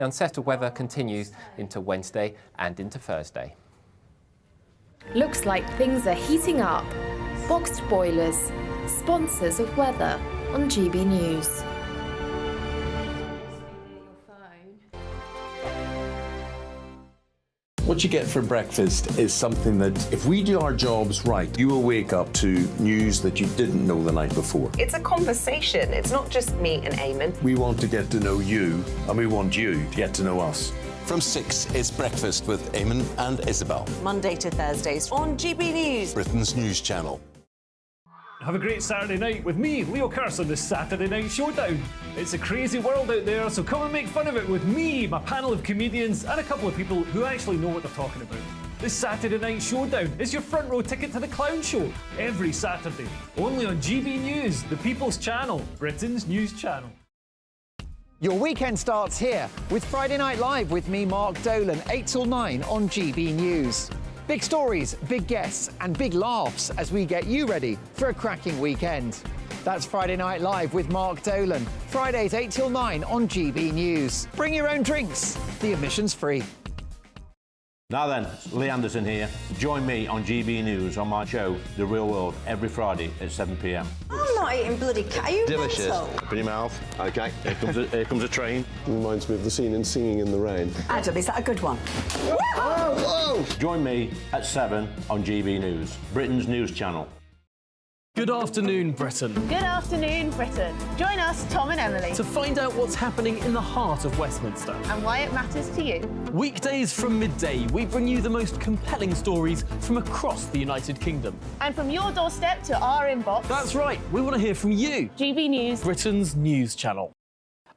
Unsettled weather continues into Wednesday and into Thursday. Looks like things are heating up. Boxed boilers, sponsors of weather on GB News. What you get for breakfast is something that, if we do our jobs right, you will wake up to news that you didn't know the night before. It's a conversation. It's not just me and Eamon. We want to get to know you, and we want you to get to know us. From 6, it's Breakfast with Eamon and Isabel. Monday to Thursdays on GB News, Britain's news channel. Have a great Saturday night with me, Leo Curse, on the Saturday Night Showdown. It's a crazy world out there, so come and make fun of it with me, my panel of comedians, and a couple of people who actually know what they're talking about. This Saturday Night Showdown is your front row ticket to the clown show every Saturday, only on GB News, the People's Channel, Britain's news channel. Your weekend starts here with Friday Night Live with me, Mark Dolan, 8 till 9 on GB News. Big stories, big guests, and big laughs as we get you ready for a cracking weekend. That's Friday Night Live with Mark Dolan. Fridays 8 till 9 on GB News. Bring your own drinks. The admission's free. Now then, Lee Anderson here. Join me on GB News on my show, The Real World, every Friday at 7 p.m. I'm not eating bloody cat. Are you Delicious. mental? Open your mouth. OK, here comes a train. Reminds me of the scene in Singing in the Rain. Adam, is that a good one? Whoa! Join me at 7 on GB News, Britain's news channel. Good afternoon, Britain. Good afternoon, Britain. Join us, Tom and Emily, To find out what's happening in the heart of Westminster. and why it matters to you. Weekdays from midday, we bring you the most compelling stories from across the United Kingdom. And from your doorstep to our inbox, That's right, we want to hear from you, GB News. Britain's news channel.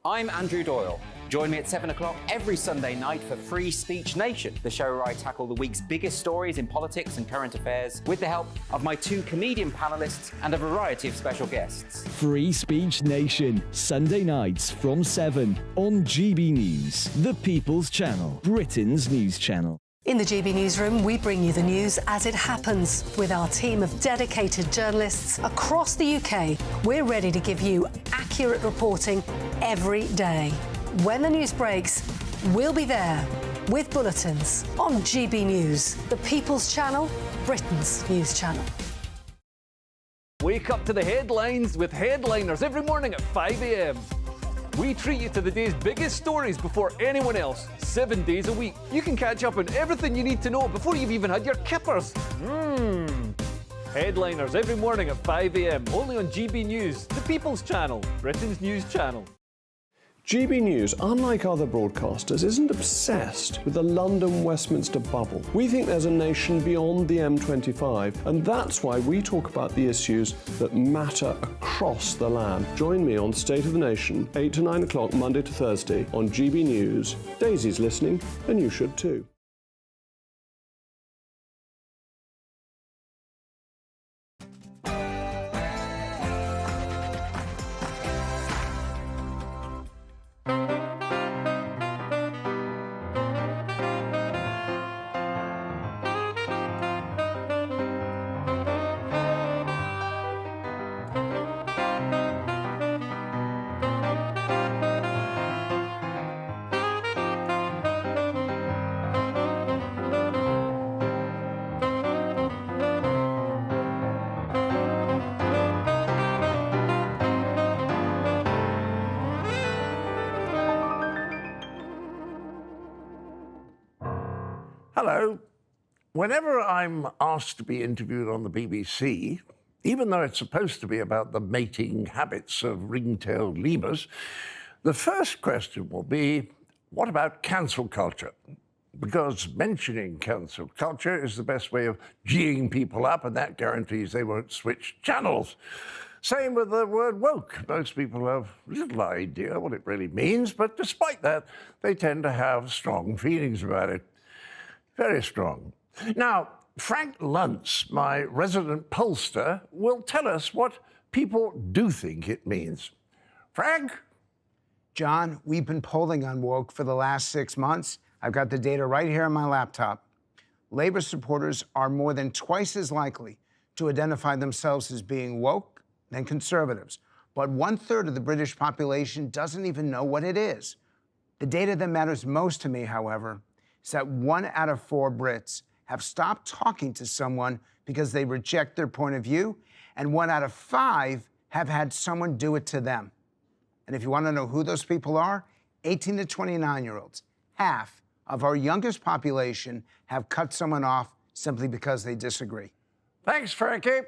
I'm Andrew Doyle. Join me at 7 o'clock every Sunday night for Free Speech Nation, the show where I tackle the week's biggest stories in politics and current affairs with the help of my 2 comedian panellists and a variety of special guests. Free Speech Nation, Sunday nights from 7 on GB News, the People's Channel, Britain's news channel. In the GB Newsroom, we bring you the news as it happens. With our team of dedicated journalists across the UK, we're ready to give you accurate reporting every day. When the news breaks, we'll be there with bulletins on GB News, the People's Channel, Britain's news channel. Wake up to the headlines with Headliners every morning at 5 a.m. We treat you to the day's biggest stories before anyone else, 7 days a week. You can catch up on everything you need to know before you've even had your kippers. Headliners every morning at 5 a.m. only on GB News, the People's Channel, Britain's news channel. GB News, unlike other broadcasters, isn't obsessed with the London-Westminster bubble. We think there's a nation beyond the M25, and that's why we talk about the issues that matter across the land. Join me on State of the Nation, 8 to 9 o'clock, Monday to Thursday, on GB News. Daisy's listening, and you should too. Hello. Whenever I'm asked to be interviewed on the BBC, even though it's supposed to be about the mating habits of ring-tailed lemurs, the first question will be, what about cancel culture? Because mentioning cancel culture is the best way of geeing people up, and that guarantees they won't switch channels. Same with the word woke. Most people have little idea what it really means, but despite that, they tend to have strong feelings about it. Very strong. Now, Frank Luntz, my resident pollster, will tell us what people do think it means. Frank? John, we've been polling on woke for the last 6 months. I've got the data right here on my laptop. Labour supporters are more than twice as likely to identify themselves as being woke than conservatives. But 1/3 of the British population doesn't even know what it is. The data that matters most to me, however, is that 1 out of 4 Brits have stopped talking to someone because they reject their point of view, and 1 out of 5 have had someone do it to them. And if you want to know who those people are, 18 to 29-year-olds. Half of our youngest population have cut someone off simply because they disagree. Thanks, Frankie.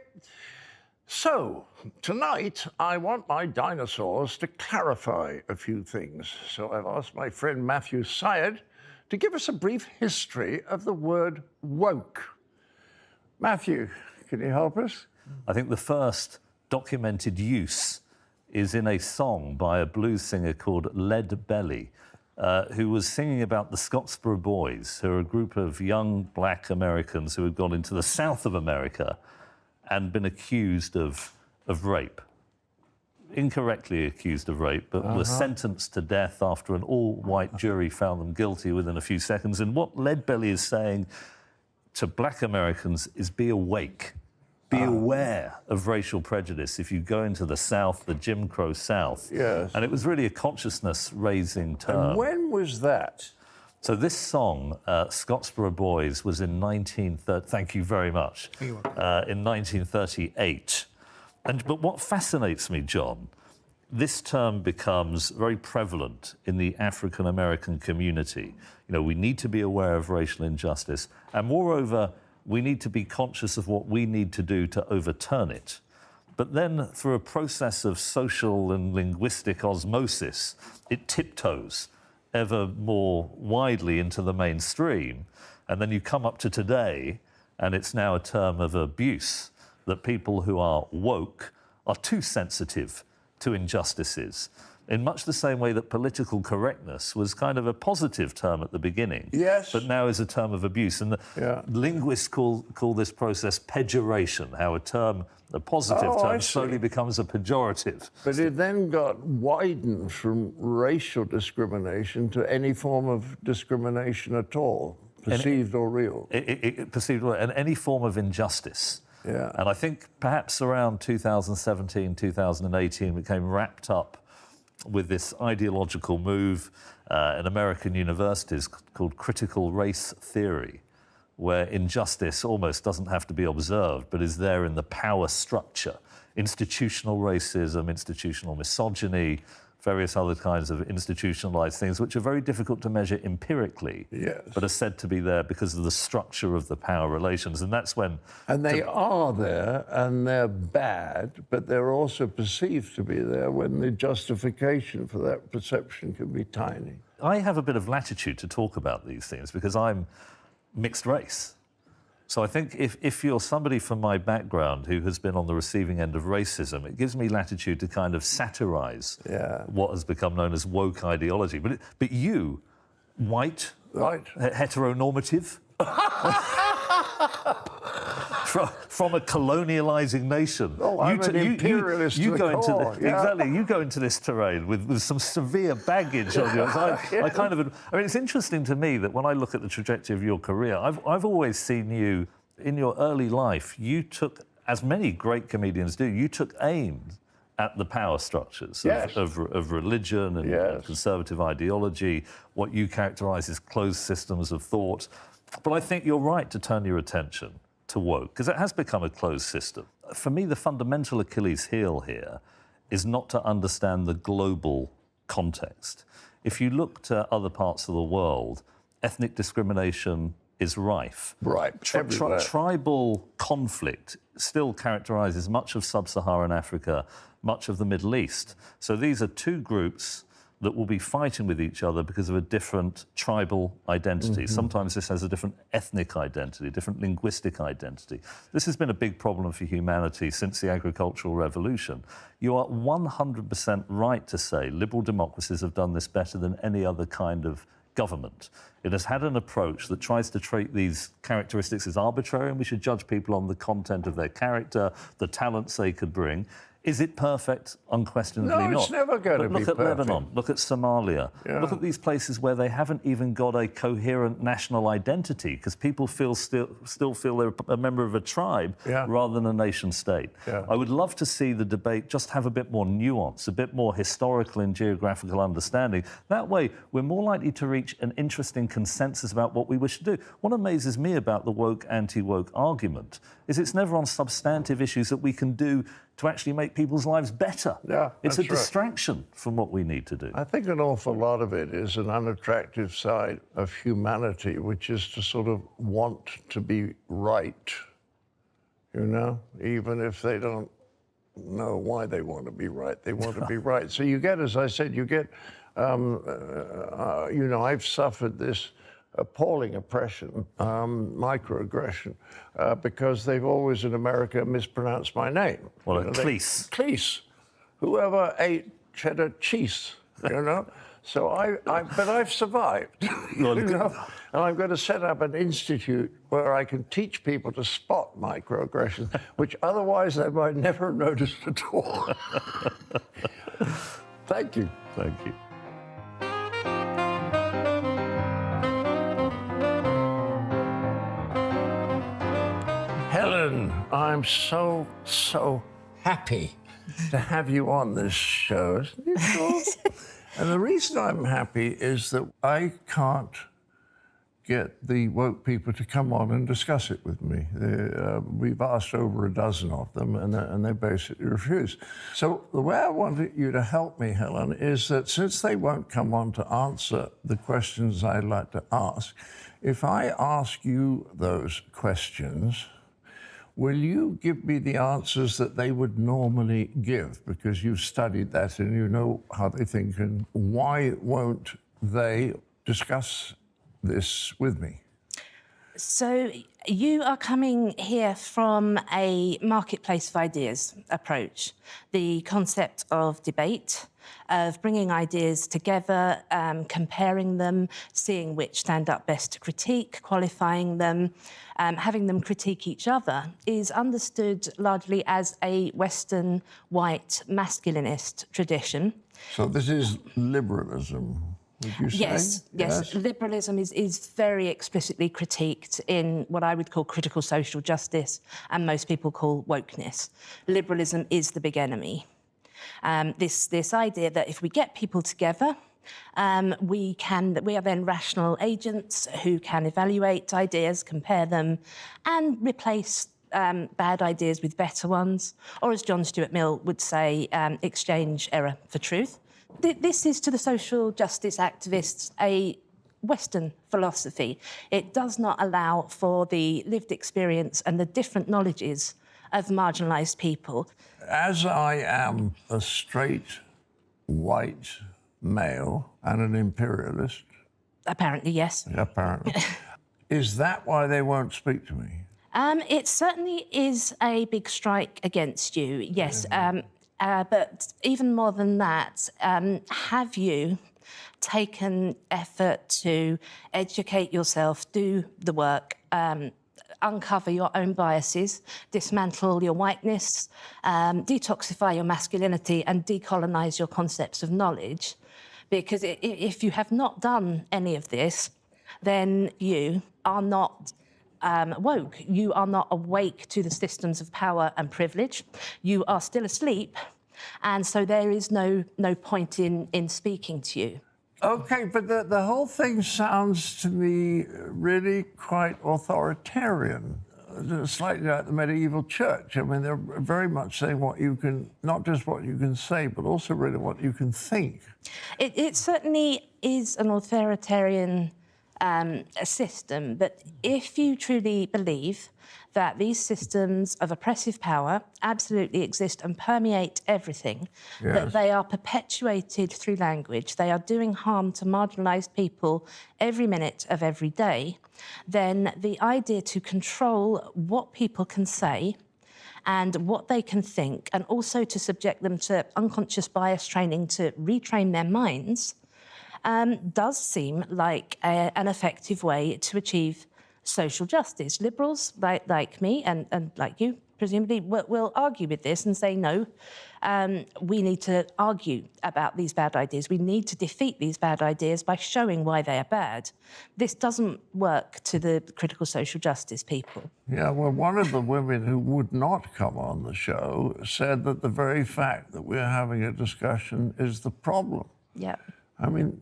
So, tonight, I want my dinosaurs to clarify a few things. So I've asked my friend Matthew Syed to give us a brief history of the word woke. Matthew, can you help us? I think the first documented use is in a song by a blues singer called Lead Belly, who was singing about the Scottsboro Boys, who are a group of young black Americans who had gone into the south of America and been accused of rape. Incorrectly accused of rape, but were sentenced to death after an all-white jury found them guilty within a few seconds. And what Lead Belly is saying to black Americans is be awake. Be aware of racial prejudice if you go into the South, the Jim Crow South. Yes. And it was really a consciousness-raising term. And when was that? So this song, Scottsboro Boys, was in 1930... Thank you very much. You're welcome. In 1938. But what fascinates me, John, this term becomes very prevalent in the African-American community. You know, we need to be aware of racial injustice, and moreover, we need to be conscious of what we need to do to overturn it. But then, through a process of social and linguistic osmosis, it tiptoes ever more widely into the mainstream. And then you come up to today, and it's now a term of abuse, that people who are woke are too sensitive to injustices, in much the same way that political correctness was kind of a positive term at the beginning, yes, but now is a term of abuse. And linguists call this process pejoration, how a positive term slowly becomes a pejorative. But it then got widened from racial discrimination to any form of discrimination at all, perceived or real. Perceived or and any form of injustice. Yeah. And I think perhaps around 2017, 2018, we became wrapped up with this ideological move in American universities called critical race theory, where injustice almost doesn't have to be observed, but is there in the power structure. Institutional racism, institutional misogyny, various other kinds of institutionalized things, which are very difficult to measure empirically, but are said to be there because of the structure of the power relations. And that's when... And they are there, and they're bad, but they're also perceived to be there when the justification for that perception can be tiny. I have a bit of latitude to talk about these things because I'm mixed race. So I think if you're somebody from my background who has been on the receiving end of racism, it gives me latitude to kind of satirize what has become known as woke ideology. But you, white, heteronormative, from a colonializing nation. Oh, I'm an imperialist you go into Exactly, you go into this terrain with some severe baggage on you. I kind of... I mean, it's interesting to me that when I look at the trajectory of your career, I've always seen you, in your early life, you took, as many great comedians do, you took aim at the power structures of religion and conservative ideology, what you characterize as closed systems of thought. But I think you're right to turn your attention to woke, because it has become a closed system. For me, the fundamental Achilles heel here is not to understand the global context. If you look to other parts of the world, ethnic discrimination is rife. Right, tribal conflict still characterises much of sub-Saharan Africa, much of the Middle East. So these are two groups that will be fighting with each other because of a different tribal identity. Sometimes this has a different ethnic identity, different linguistic identity. This has been a big problem for humanity since the agricultural revolution. You are 100% right to say liberal democracies have done this better than any other kind of government. It has had an approach that tries to treat these characteristics as arbitrary, and we should judge people on the content of their character, the talents they could bring. Is it perfect? Unquestionably No, not. it's never going to be Look at perfect. Lebanon, look at Somalia, Yeah. look at these places where they haven't even got a coherent national identity because people still feel they're a member of a tribe rather than a nation state. Yeah. I would love to see the debate just have a bit more nuance, a bit more historical and geographical understanding. That way, we're more likely to reach an interesting consensus about what we wish to do. What amazes me about the woke, anti-woke argument is it's never on substantive issues that we can do to actually make people's lives better. Yeah, it's a that's right. distraction from what we need to do. I think an awful lot of it is an unattractive side of humanity, which is to sort of want to be right, you know, even if they don't know why they want to be right. They want to be right. So you get, as I said, you get, you know, I've suffered this appalling oppression, microaggression, because they've always in America mispronounced my name. Well, You know, Cleese. Cleese. Whoever ate cheddar cheese, you know? So but I've survived, you know? And I'm going to set up an institute where I can teach people to spot microaggressions, which otherwise they might never have noticed at all. Thank you. Thank you. Helen, I'm so happy to have you on this show. Isn't it cool? And the reason I'm happy is that I can't get the woke people to come on and discuss it with me. We've asked over a dozen of them, and they basically refuse. So the way I want you to help me, Helen, is that since they won't come on to answer the questions I'd like to ask, if I ask you those questions, will you give me the answers that they would normally give? Because you've studied that and you know how they think, and why won't they discuss this with me? So you are coming here from a marketplace of ideas approach, the concept of debate, of bringing ideas together, comparing them, seeing which stand up best to critique, qualifying them, having them critique each other, is understood largely as a Western white masculinist tradition. So this is liberalism, would you say? Yes. Liberalism is very explicitly critiqued in what I would call critical social justice, and most people call wokeness. Liberalism is the big enemy. This idea that if we get people together, we are then rational agents who can evaluate ideas, compare them, and replace bad ideas with better ones, or as John Stuart Mill would say, exchange error for truth. This is, to the social justice activists, a Western philosophy. It does not allow for the lived experience and the different knowledges of marginalised people. As I am a straight, white male and an imperialist... Apparently, yes. Apparently. Is that why they won't speak to me? It certainly is a big strike against you, yes. But even more than that, have you taken effort to educate yourself, do the work, uncover your own biases, dismantle your whiteness, detoxify your masculinity, and decolonise your concepts of knowledge? Because if you have not done any of this, then you are not woke. You are not awake to the systems of power and privilege. You are still asleep, and so there is no point in speaking to you. OK, but the whole thing sounds to me really quite authoritarian, slightly like the medieval church. I mean, they're very much saying what you can, not just what you can say, but also really what you can think. It certainly is an authoritarian system, but if you truly believe that these systems of oppressive power absolutely exist and permeate everything, that they are perpetuated through language, they are doing harm to marginalised people every minute of every day, then the idea to control what people can say and what they can think, and also to subject them to unconscious bias training to retrain their minds, does seem like an effective way to achieve social justice. Liberals, like me and like you, presumably, will argue with this and say, no, we need to argue about these bad ideas. We need to defeat these bad ideas by showing why they are bad. This doesn't work to the critical social justice people. Yeah, well, one of the women who would not come on the show said that the very fact that we're having a discussion is the problem. Yeah. I mean...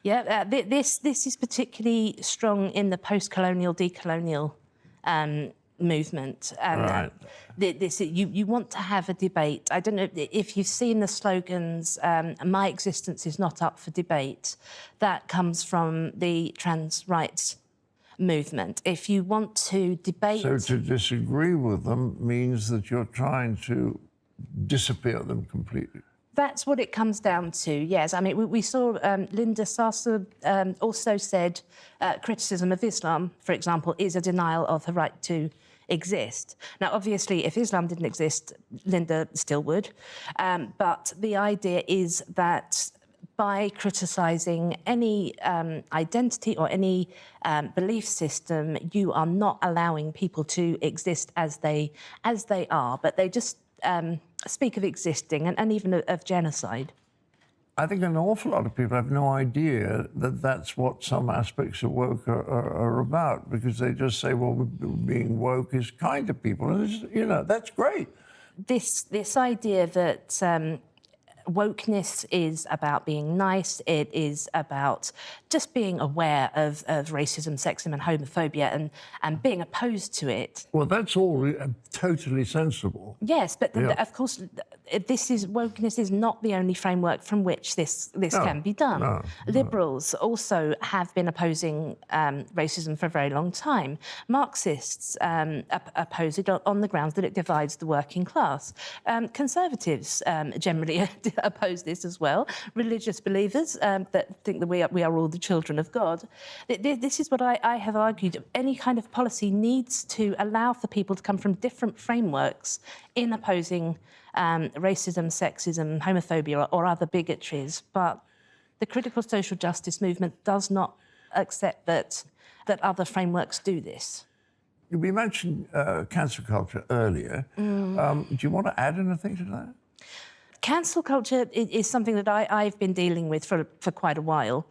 Yeah, this is particularly strong in the post-colonial, decolonial movement. Right. You want to have a debate. I don't know if you've seen the slogans, my existence is not up for debate. That comes from the trans rights movement. If you want to debate... So to disagree with them means that you're trying to disappear them completely. That's what it comes down to, yes. I mean, we saw Linda Sarsour also said criticism of Islam, for example, is a denial of the right to exist. Now, obviously, if Islam didn't exist, Linda still would. But the idea is that by criticising any identity or any belief system, you are not allowing people to exist as they are, but they just speak of existing and even of genocide. I think an awful lot of people have no idea that that's what some aspects of woke are about, because they just say, well, being woke is kind to people. And you know, that's great. This idea that wokeness is about being nice, it is about just being aware of racism, sexism and homophobia and being opposed to it. Well, that's all totally sensible. Yes, but of course, wokeness is not the only framework from which this can be done. Liberals also have been opposing racism for a very long time. Marxists oppose it on the grounds that it divides the working class. Conservatives generally oppose this as well. Religious believers that think that we are all the children of God. This is what I have argued. Any kind of policy needs to allow for people to come from different frameworks in opposing racism, sexism, homophobia or other bigotries. But the critical social justice movement does not accept that other frameworks do this. We mentioned cancel culture earlier. Do you want to add anything to that? Cancel culture is something that I've been dealing with for quite a while,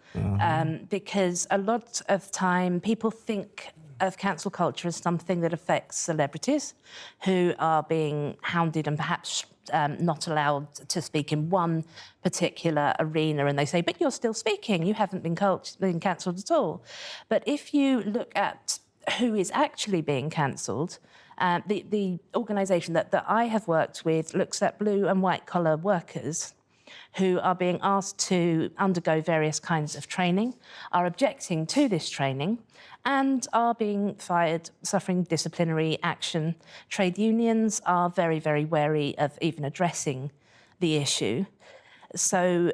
because a lot of time people think of cancel culture as something that affects celebrities who are being hounded and perhaps not allowed to speak in one particular arena, and they say, but you're still speaking, you haven't been cancelled at all. But if you look at who is actually being cancelled, the organisation that I have worked with looks at blue and white collar workers who are being asked to undergo various kinds of training, are objecting to this training, and are being fired, suffering disciplinary action. Trade unions are very, very wary of even addressing the issue. So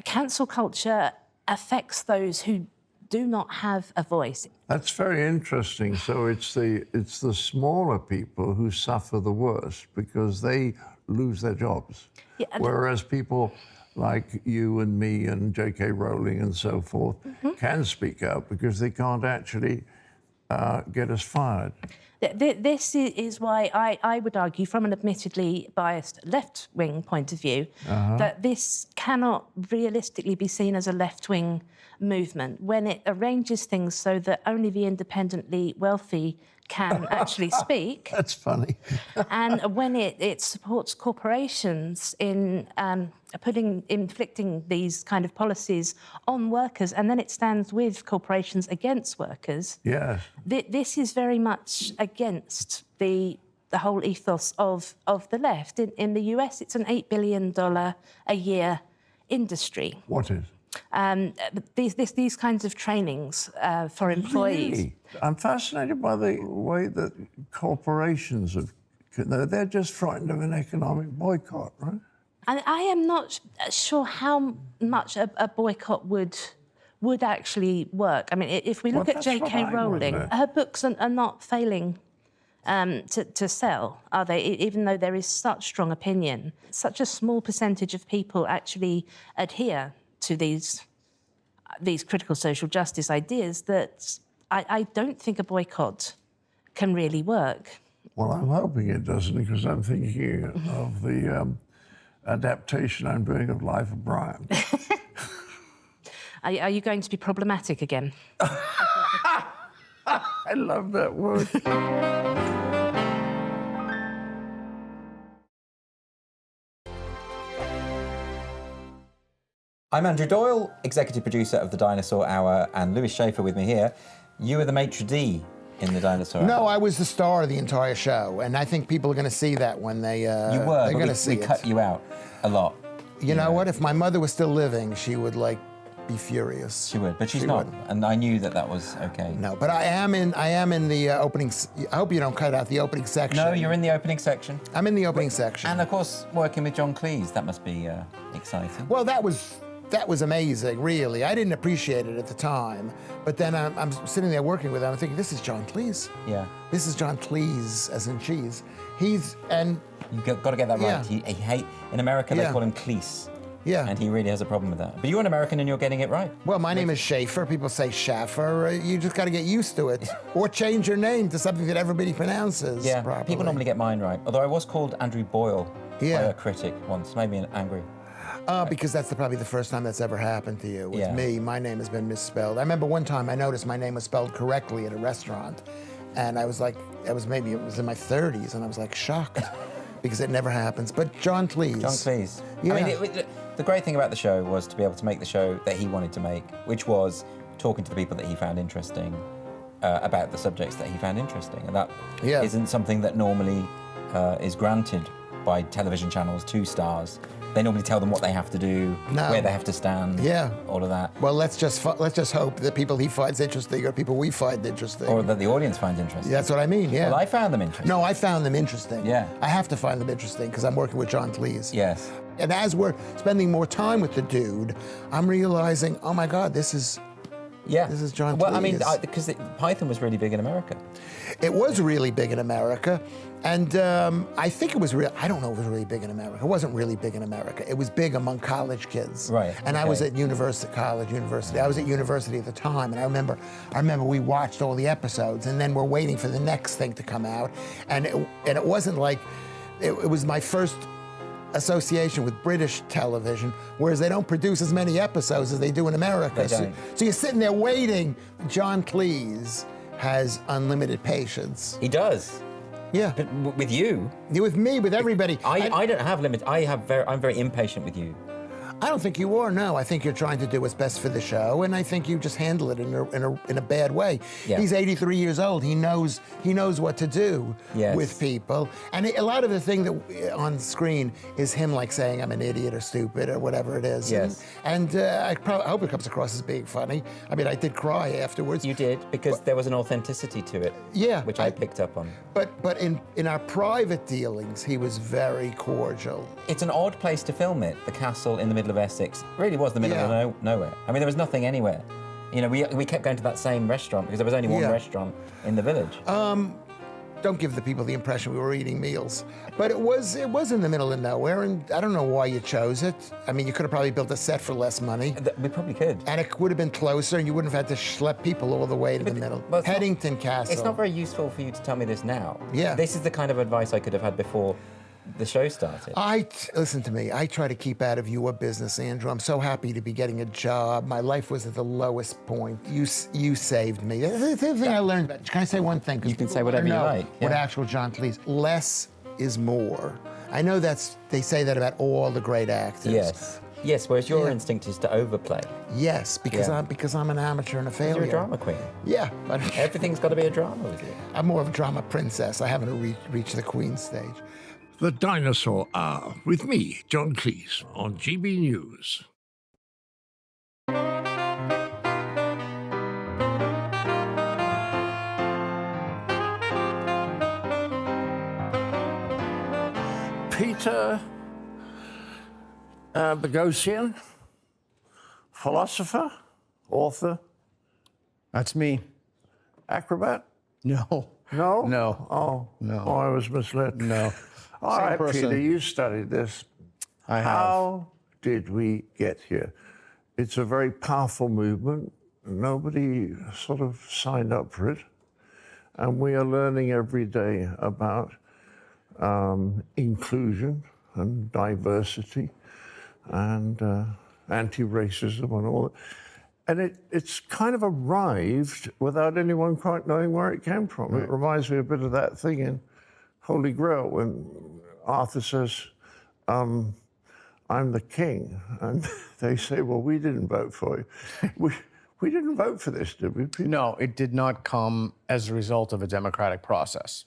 cancel culture affects those who do not have a voice. That's very interesting. So it's the smaller people who suffer the worst because they lose their jobs. Yeah, whereas people like you and me and J.K. Rowling and so forth can speak out because they can't actually get us fired. This is why I would argue, from an admittedly biased left-wing point of view, that this cannot realistically be seen as a left-wing movement when it arranges things so that only the independently wealthy can actually speak. That's funny. And when it supports corporations in inflicting these kind of policies on workers, and then it stands with corporations against workers. Yes. This is very much against the whole ethos of the left. In the US, it's an $8 billion a year industry. What is? These kinds of trainings for employees. Really? I'm fascinated by the way that corporations they're just frightened of an economic boycott, right? And I am not sure how much a boycott would actually work. I mean, if we look at J.K. Rowling, her books are not failing to sell, are they? Even though there is such strong opinion, such a small percentage of people actually adhere to these critical social justice ideas that I don't think a boycott can really work. Well, I'm hoping it doesn't, because I'm thinking of the adaptation I'm doing of Life of Brian. Are you going to be problematic again? I love that word. I'm Andrew Doyle, executive producer of the Dinosaur Hour, and Lewis Schaefer with me here. You were the maitre d' in the Dinosaur Hour. No, I was the star of the entire show, and I think people are going to see that when they. You were. They're going to see we it. cut you out a lot. You know what? If my mother was still living, she would be furious. She would, but she's not, and I knew that was okay. No, but I am in the opening. I hope you don't cut out the opening section. No, you're in the opening section. I'm in the opening section. And of course, working with John Cleese, that must be exciting. Well, that was amazing, really. I didn't appreciate it at the time, but then I'm sitting there working with him. I'm thinking, this is John Cleese. Yeah. This is John Cleese, as in cheese. You've got to get that right. Yeah. In America, they call him Cleese. Yeah. And he really has a problem with that. But you're an American and you're getting it right. Well, my name is Schaefer. People say Schaffer. You just got to get used to it. Or change your name to something that everybody pronounces properly. People normally get mine right. Although I was called Andrew Boyle by a critic once, made me angry. Because that's probably the first time that's ever happened to you. With me, my name has been misspelled. I remember one time I noticed my name was spelled correctly at a restaurant. And I was like, it was in my 30s, and I was like shocked. Because it never happens. But John Cleese. John Cleese. Yeah. I mean, the great thing about the show was to be able to make the show that he wanted to make, which was talking to the people that he found interesting about the subjects that he found interesting. And that isn't something that normally is granted by television channels to stars. They normally tell them what they have to do, where they have to stand, all of that. Well, let's just hope that people he finds interesting are people we find interesting. Or that the audience finds interesting. That's what I mean, yeah. Well, I found them interesting. No, I found them interesting. Yeah. I have to find them interesting because I'm working with John Cleese. Yes. And as we're spending more time with the dude, I'm realizing, oh my God, this is John Cleese. Well, I mean, because Python was really big in America. It was really big in America, and I think it was real. I don't know if it was really big in America. It wasn't really big in America. It was big among college kids. Right. And I was at college university. I was at university at the time, and I remember we watched all the episodes, and then we're waiting for the next thing to come out, and it wasn't like it was my first association with British television, whereas they don't produce as many episodes as they do in America. They don't. So you're sitting there waiting. John Cleese has unlimited patience. He does. Yeah. But with you? With me, with everybody. I don't have limits. I'm very impatient with you. I don't think you are, no. I think you're trying to do what's best for the show, and I think you just handle it in a bad way. Yeah. He's 83 years old. He knows what to do with people. And a lot of the thing that on screen is him saying I'm an idiot or stupid or whatever it is. Yes. And I hope it comes across as being funny. I mean, I did cry afterwards. You did, because there was an authenticity to it. Yeah. Which I picked up on. But in our private dealings, he was very cordial. It's an odd place to film it, the castle in the middle of Essex. It really was the middle of nowhere. I mean, there was nothing anywhere. You know, we kept going to that same restaurant because there was only one restaurant in the village. Don't give the people the impression we were eating meals. But it was in the middle of nowhere, and I don't know why you chose it. I mean, you could have probably built a set for less money. We probably could. And it would have been closer, and you wouldn't have had to schlep people all the way to the middle. Headington Castle. It's not very useful for you to tell me this now. Yeah. This is the kind of advice I could have had before the show started. Listen to me. I try to keep out of your business, Andrew. I'm so happy to be getting a job. My life was at the lowest point. You saved me. The thing I learned about. Can I say one thing? You can say whatever you like. What actual John Cleese? Less is more. I know they say that about all the great actors. Yes. Yes, whereas your instinct is to overplay. Yes, because I'm an amateur and a failure. You're a drama queen. Yeah. Everything's got to be a drama with you. I'm more of a drama princess. I haven't reached the queen stage. The Dinosaur Hour with me, John Cleese, on GB News. Peter Boghossian, philosopher, author. That's me. Acrobat? No. No? No. Oh. No. Oh, I was misled. No. All Same right, person. Peter, you studied this. I have. How did we get here? It's a very powerful movement. Nobody sort of signed up for it. And we are learning every day about inclusion and diversity and anti-racism and all that. And it's kind of arrived without anyone quite knowing where it came from. Right. It reminds me a bit of that thing in Holy Grail when Arthur says, I'm the king. And they say, well, we didn't vote for you. We didn't vote for this, did we? No, it did not come as a result of a democratic process.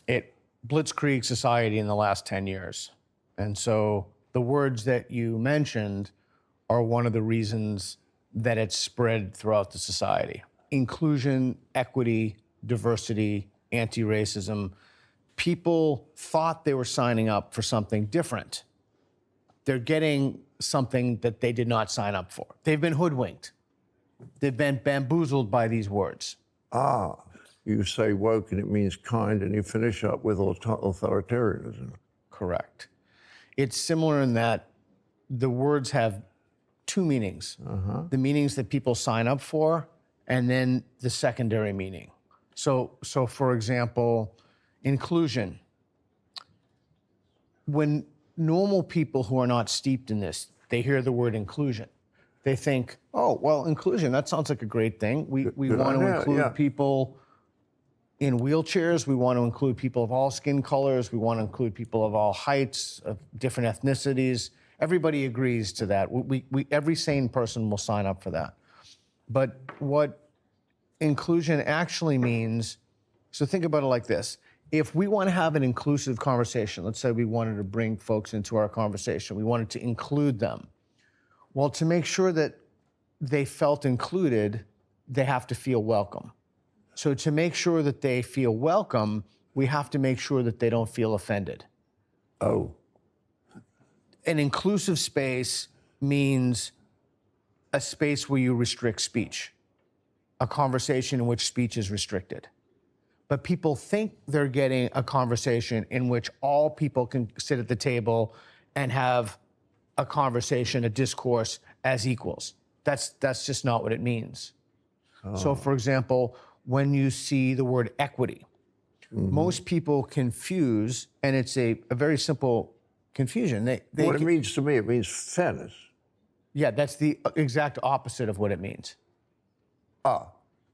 It blitzkrieg society in the last 10 years. And so the words that you mentioned are one of the reasons that it's spread throughout the society. Inclusion, equity, diversity, anti-racism. People thought they were signing up for something different. They're getting something that they did not sign up for. They've been hoodwinked. They've been bamboozled by these words. You say woke and it means kind, and you finish up with authoritarianism. Correct. It's similar in that the words have two meanings. The meanings that people sign up for, and then the secondary meaning. So for example, inclusion. When normal people who are not steeped in this, they hear the word inclusion, they think, oh, well, inclusion, that sounds like a great thing. We want to include people in wheelchairs. We want to include people of all skin colors. We want to include people of all heights, of different ethnicities. Everybody agrees to that. Every sane person will sign up for that. But what inclusion actually means, so think about it like this. If we want to have an inclusive conversation, let's say we wanted to bring folks into our conversation, we wanted to include them. Well, to make sure that they felt included, they have to feel welcome. So to make sure that they feel welcome, we have to make sure that they don't feel offended. Oh. An inclusive space means a space where you restrict speech, a conversation in which speech is restricted. But people think they're getting a conversation in which all people can sit at the table and have a conversation, a discourse as equals. That's just not what it means. So for example, when you see the word equity, most people confuse, and it's a very simple confusion. What it means to me, it means fairness. Yeah, that's the exact opposite of what it means.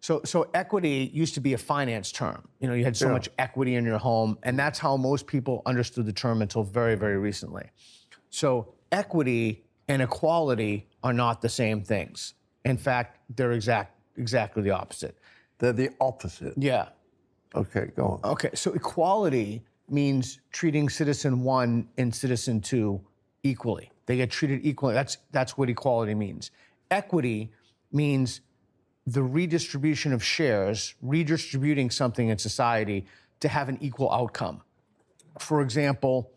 So equity used to be a finance term. You know, you had so much equity in your home, and that's how most people understood the term until very, very recently. So equity and equality are not the same things. In fact, they're exactly the opposite. They're the opposite? Yeah. Okay, go on. Okay, so equality means treating citizen one and citizen two equally. They get treated equally. That's what equality means. Equity means the redistribution of shares, redistributing something in society to have an equal outcome. For example,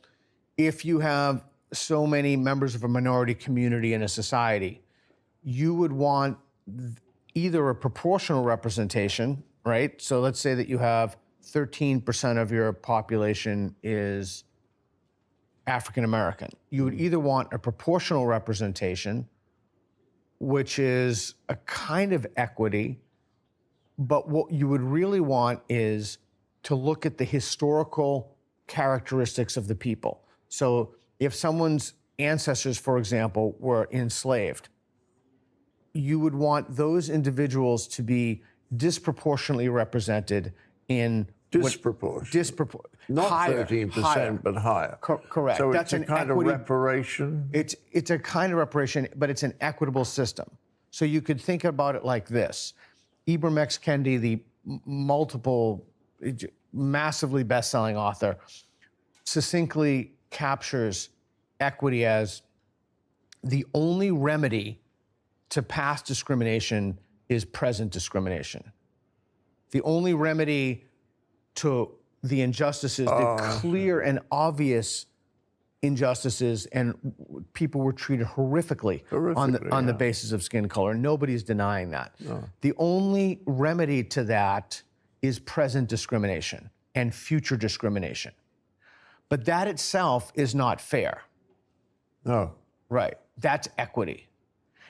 if you have so many members of a minority community in a society, you would want either a proportional representation, right? So let's say that you have 13% of your population is African American. You would either want a proportional representation, which is a kind of equity, but what you would really want is to look at the historical characteristics of the people. So if someone's ancestors, for example, were enslaved, you would want those individuals to be disproportionately represented in disproportionate. Not higher, 13%, but higher. Correct. So That's it's a kind of reparation? It's a kind of reparation, but it's an equitable system. So you could think about it like this. Ibram X. Kendi, the massively best-selling author, succinctly captures equity as the only remedy to past discrimination is present discrimination. The only remedy to the injustices, the clear and obvious injustices, and people were treated horrifically on the basis of skin color. Nobody's denying that. No. The only remedy to that is present discrimination and future discrimination. But that itself is not fair. No. Right. That's equity.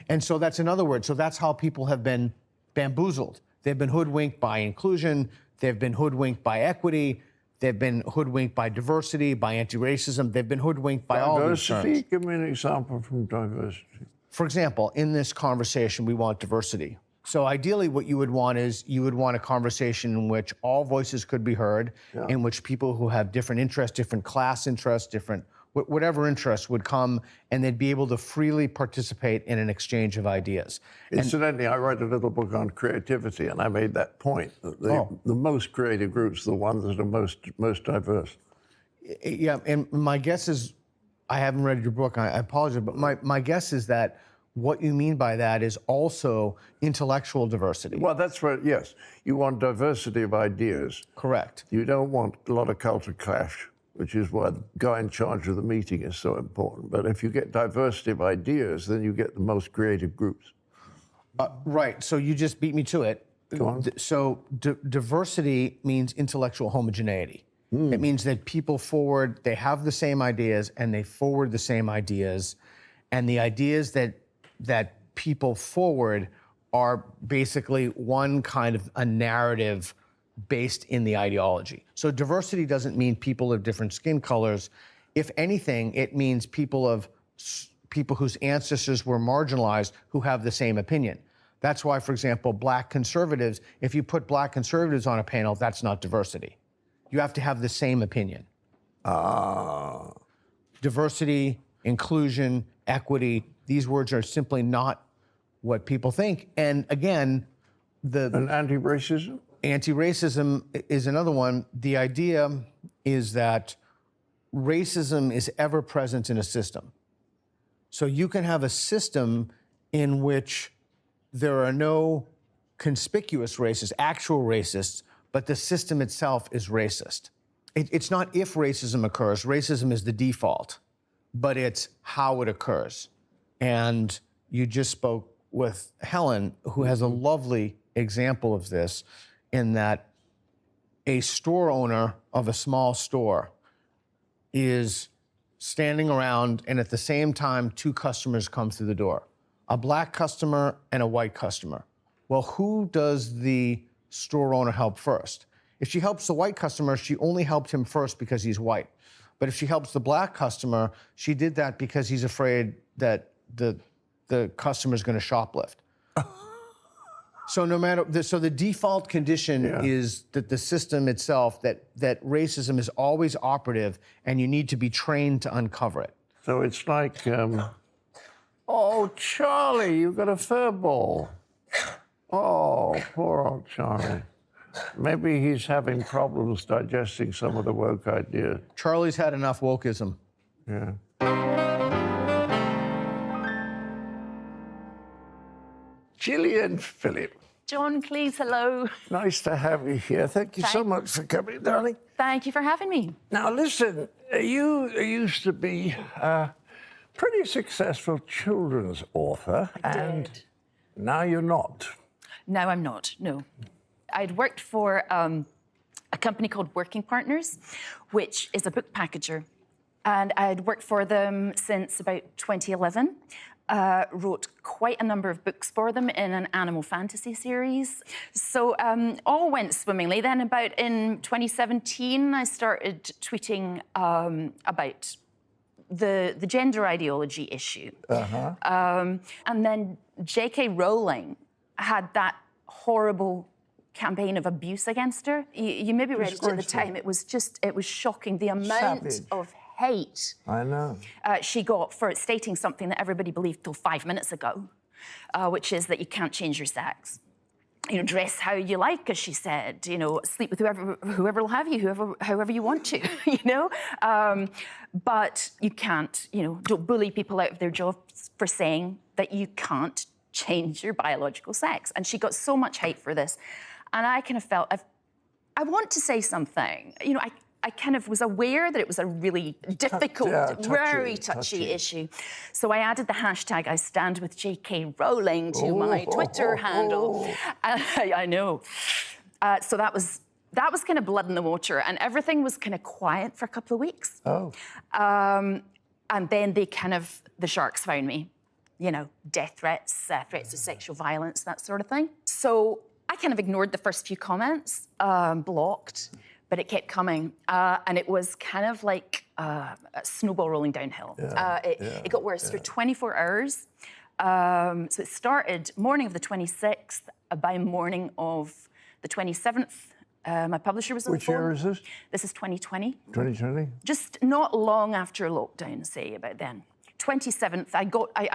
And so that's another word. So that's how people have been bamboozled. They've been hoodwinked by inclusion. They've been hoodwinked by equity. They've been hoodwinked by diversity, by anti-racism. They've been hoodwinked by all these terms. Diversity? Give me an example from diversity. For example, in this conversation, we want diversity. So ideally what you would want is you would want a conversation in which all voices could be heard, in which people who have different interests, different class interests, different whatever interests would come, and they'd be able to freely participate in an exchange of ideas. Incidentally, I wrote a little book on creativity, and I made that point, that the most creative groups are the ones that are most diverse. Yeah, and my guess is, I haven't read your book, I apologize, but my guess is that what you mean by that is also intellectual diversity. Well, that's right, yes. You want diversity of ideas. Correct. You don't want a lot of culture clash, which is why the guy in charge of the meeting is so important. But if you get diversity of ideas, then you get the most creative groups. Right, so you just beat me to it. Go on. So diversity means intellectual homogeneity. It means that people forward, they have the same ideas and they forward the same ideas. And the ideas that people forward are basically one kind of a narrative based in the ideology. So diversity doesn't mean people of different skin colors. If anything, it means people whose ancestors were marginalized who have the same opinion. That's why, for example, black conservatives, if you put black conservatives on a panel, that's not diversity. You have to have the same opinion. Diversity, inclusion, equity, these words are simply not what people think. And again, And anti-racism? Anti-racism is another one. The idea is that racism is ever present in a system. So you can have a system in which there are no conspicuous racists, actual racists, but the system itself is racist. It's not if racism occurs. Racism is the default, but it's how it occurs. And you just spoke with Helen, who has a lovely example of this, in that a store owner of a small store is standing around, and at the same time, two customers come through the door, a black customer and a white customer. Well, who does the store owner help first? If she helps the white customer, she only helped him first because he's white. But if she helps the black customer, she did that because he's afraid that the customer's going to shoplift. So the default condition is that the system itself, that racism is always operative, and you need to be trained to uncover it. So it's like, oh, Charlie, you got a fur ball. Oh, poor old Charlie. Maybe he's having problems digesting some of the woke ideas. Charlie's had enough wokeism. Yeah. Gillian Phillip. John Cleese, hello. Nice to have you here. Thank you so much for coming, darling. Thank you for having me. Now, listen, you used to be a pretty successful children's author, and now you're not. No, I'm not, no. I'd worked for a company called Working Partners, which is a book packager. And I'd worked for them since about 2011. Wrote quite a number of books for them in an animal fantasy series. So all went swimmingly. Then about in 2017, I started tweeting about the gender ideology issue. And then J.K. Rowling had that horrible campaign of abuse against her. You maybe read it at the time. It was shocking, the amount of hate I know. She got for stating something that everybody believed till 5 minutes ago, which is that you can't change your sex. You know, dress how you like, as she said. You know, sleep with whoever will have you, however you want to. You know, but you can't. You know, don't bully people out of their jobs for saying that you can't change your biological sex. And she got so much hate for this, and I kind of felt I want to say something. You know, I kind of was aware that it was a really difficult, very touchy issue. So I added the hashtag I stand with J.K. Rowling to my Twitter handle. I know. So that was kind of blood in the water, and everything was kind of quiet for a couple of weeks. And then the sharks found me. You know, death threats, threats of sexual violence, that sort of thing. So I kind of ignored the first few comments, blocked, but it kept coming. And it was kind of like a snowball rolling downhill. It got worse for 24 hours. So it started morning of the 26th. By morning of the 27th, my publisher was on the phone. Which year is this? This is 2020. 2020? Just not long after lockdown, say, about then. 27th, I